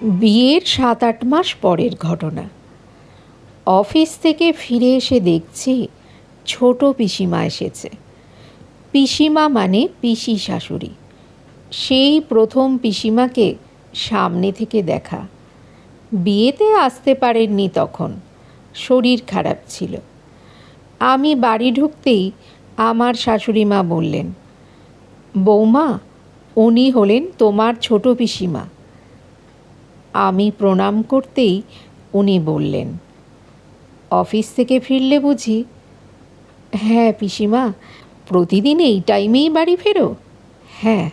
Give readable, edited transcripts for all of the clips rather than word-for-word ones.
বিয়ের ৭-৮ মাস পরের ঘটনা। অফিস থেকে ফিরে এসে দেখছি ছোট পিসিমা এসেছে। পিসিমা মানে পিসি শাশুড়ি। সেই প্রথম পিসিমাকে সামনে থেকে দেখা। বিয়েতে আসতে পারেননি তখন, শরীর খারাপ ছিল। আমি বাড়ি ঢুকতেই আমার শাশুড়ি মা বললেন, বৌমা, উনি হলেন তোমার ছোট পিসিমা। আমি প্রণাম করতেই উনি বললেন, অফিস থেকে ফিরলে বুঝি? হ্যাঁ পিসিমা, প্রতিদিন এই টাইমেই বাড়ি ফেরো? হ্যাঁ।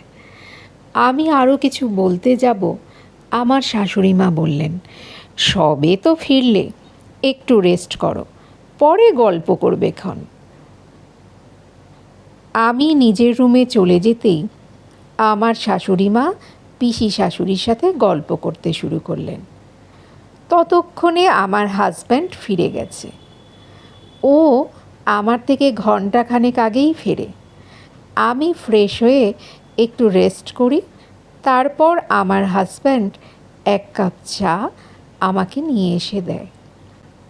আমি আরও কিছু বলতে যাব, আমার শাশুড়ি মা বললেন, সবে তো ফিরলে, একটু রেস্ট করো, পরে গল্প করবে ক্ষণ। আমি নিজের রুমে চলে যেতেই আমার শাশুড়ি মা পিসি শাশুড়ির সাথে গল্প করতে শুরু করলেন। ততক্ষণে আমার হাজব্যান্ড ফিরে গেছে। ও আমার থেকে ঘণ্টাখানেক আগেই ফেরে। আমি ফ্রেশ হয়ে একটু রেস্ট করি, তারপর আমার হাজব্যান্ড 1 কাপ চা আমাকে নিয়ে এসে দেয়।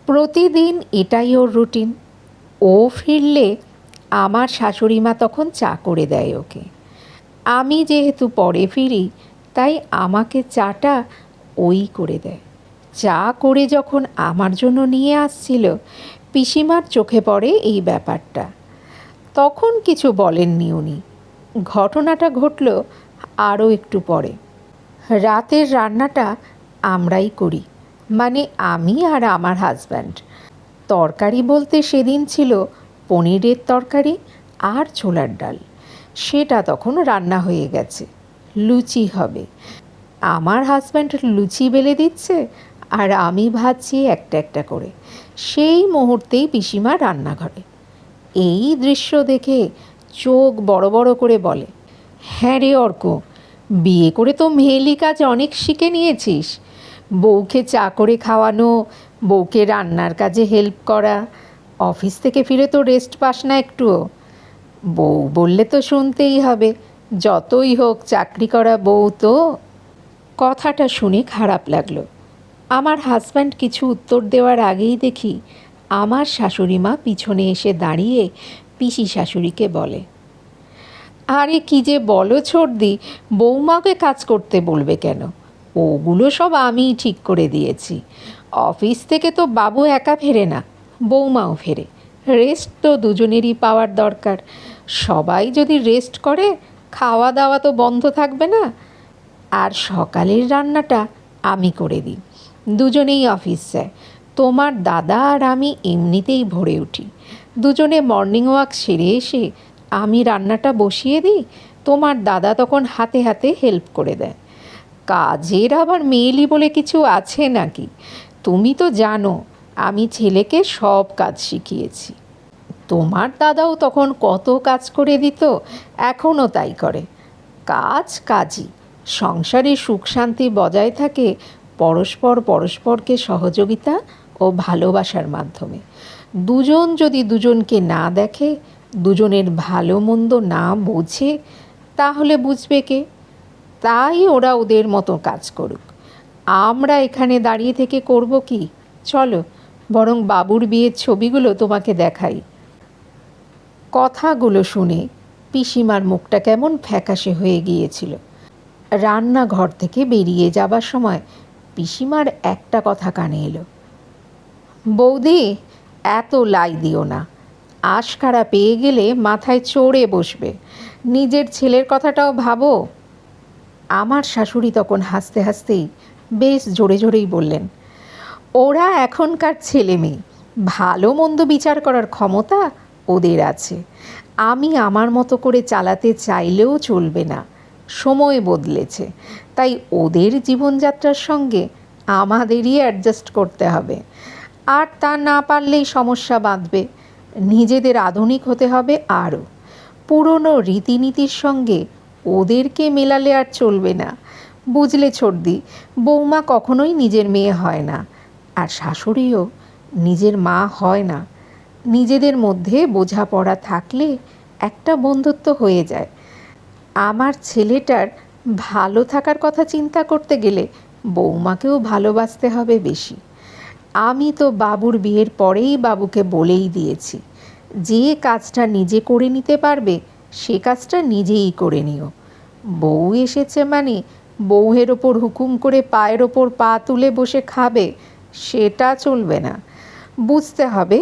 প্রতিদিন এটাই ওর রুটিন। ও ফিরলে আমার শাশুড়ি মা তখন চা করে দেয় ওকে। আমি যেহেতু পরে ফিরি, তাই আমাকে চাটা ওই করে দেয়। চা করে যখন আমার জন্য নিয়ে আসছিল, পিসিমার চোখে পড়ে এই ব্যাপারটা। তখন কিছু বলেননি উনি। ঘটনাটা ঘটল আরও একটু পরে। রাতের রান্নাটা আমরাই করি, মানে আমি আর আমার হাজব্যান্ড। তরকারি বলতে সেদিন ছিল পনিরের তরকারি আর ছোলার ডাল। সেটা তখন রান্না হয়ে গেছে, লুচি হবে। আমার হাজব্যান্ড লুচি বেলে দিচ্ছে আর আমি ভাজছি একটা একটা করে। সেই মুহূর্তেই পিসিমা রান্নাঘরে। এই দৃশ্য দেখে চোখ বড় বড় করে বলে, হ্যাঁ রে অর্ক, বিয়ে করে তো মেয়েলি কাজ অনেক শিখে নিয়েছিস। বউকে চা করে খাওয়ানো, বউকে রান্নার কাজে হেল্প করা। অফিস থেকে ফিরে তো রেস্ট পাস না একটুও। বউ বললে তো শুনতেই হবে, যতই হোক চাকরি করা বউ তো। কথাটা শুনে খারাপ লাগলো। আমার হাজব্যান্ড কিছু উত্তর দেওয়ার আগেই দেখি আমার শাশুড়ি মা পিছনে এসে দাঁড়িয়ে পিসি শাশুড়িকে বলে, আরে কি যে বলো ছোটদি, বৌমাকে কাজ করতে বলবে কেন? ওগুলো সব আমিই ঠিক করে দিয়েছি। অফিস থেকে তো বাবু একা ফেরে না, বৌমাও ফেরে। রেস্ট তো দুজনেরই পাওয়ার দরকার। সবাই যদি রেস্ট করে, খাওয়া দাওয়া তো বন্ধ থাকবে না। আর সকালের রান্নাটা আমি করে দিই। দুজনেই অফিস যায়। তোমার দাদা আর আমি এমনিতেই ভোরে উঠি। দুজনে মর্নিং ওয়াক সেরে এসে আমি রান্নাটা বসিয়ে দিই, তোমার দাদা তখন হাতে হাতে হেল্প করে দেয়। কাজের আবার মেয়েলি বলে কিছু আছে নাকি? তুমি তো জানো আমি ছেলেকে সব কাজ শিখিয়েছি। তোমার দাদাও তখন কত কাজ করে দিত, এখনও তাই করে। কাজ কাজই। সংসারে সুখ শান্তি বজায় থাকে পরস্পরকে সহযোগিতা ও ভালোবাসার মাধ্যমে। দুজন যদি দুজনকে না দেখে, দুজনের ভালো মন্দ না বোঝে, তাহলে বুঝবে কে? তাই ওরা ওদের মতো কাজ করুক। আমরা এখানে দাঁড়িয়ে থেকে করব কি? চলো বরং বাবুর বিয়ের ছবিগুলো তোমাকে দেখাই। কথাগুলো শুনে পিসিমার মুখটা কেমন ফ্যাকাশে হয়ে গিয়েছিল। রান্নাঘর থেকে বেরিয়ে যাবার সময় পিসিমার একটা কথা কানে এলো, বৌদি, এত লাই দিও না। আশকারা পেয়ে গেলে মাথায় চড়ে বসবে। নিজের ছেলের কথাটাও ভাবো। আমার শাশুড়ি তখন হাসতে হাসতেই বেশ জোরে জোরেই বললেন, ওরা এখনকার ছেলে মেয়ে, ভালো মন্দ বিচার করার ক্ষমতা ওদের আছে। আমি আমার মতো করে চালাতে চাইলেও চলবে না। সময় বদলেছে, তাই ওদের জীবনযাত্রার সঙ্গে আমাদেরই অ্যাডজাস্ট করতে হবে। আর তা না পারলেই সমস্যা বাঁধবে। নিজেদের আধুনিক হতে হবে আরও। পুরনো রীতিনীতির সঙ্গে ওদেরকে মেলালে আর চলবে না। বুঝলে ছোটদি, বৌমা কখনোই নিজের মেয়ে হয় না, আর শাশুড়িও নিজের মা হয় না। নিজেদের মধ্যে বোঝাপড়া থাকলে একটা বন্ধুত্ব হয়ে যায়। আমার ছেলেটার ভালো থাকার কথা চিন্তা করতে গেলে বৌমাকেও ভালোবাসতে হবে বেশি। আমি তো বাবুর বিয়ের পরেই বাবুকে বলেই দিয়েছি, যে কাজটা নিজে করে নিতে পারবে সে কাজটা নিজেই করে নিও। বউ এসেছে মানে বউয়ের ওপর হুকুম করে পায়ের ওপর পা তুলে বসে খাবে, সেটা চলবে না। বুঝতে হবে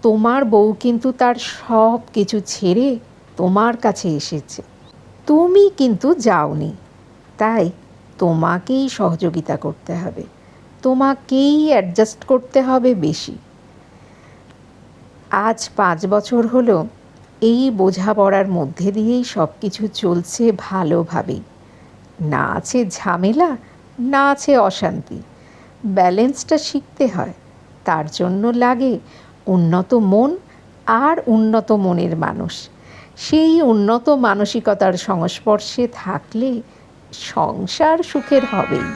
তোমার বউ কিন্তু তার সব কিছু ছেড়ে তোমার কাছে এসেছে, তুমি কিন্তু যাওনি। তাই তোমাকেই সহযোগিতা করতে হবে, তোমাকেই অ্যাডজাস্ট করতে হবে বেশি। আজ 5 বছর হলো এই বোঝাপড়ার মধ্যে দিয়েই সব কিছু চলছে ভালোভাবেই। না আছে ঝামেলা, না আছে অশান্তি। ব্যালেন্সটা শিখতে হয়, তার জন্য লাগে উন্নত মন আর উন্নত মনের মানুষ। সেই উন্নত মানসিকতার সংস্পর্শে থাকলে সংসার সুখের হবেই।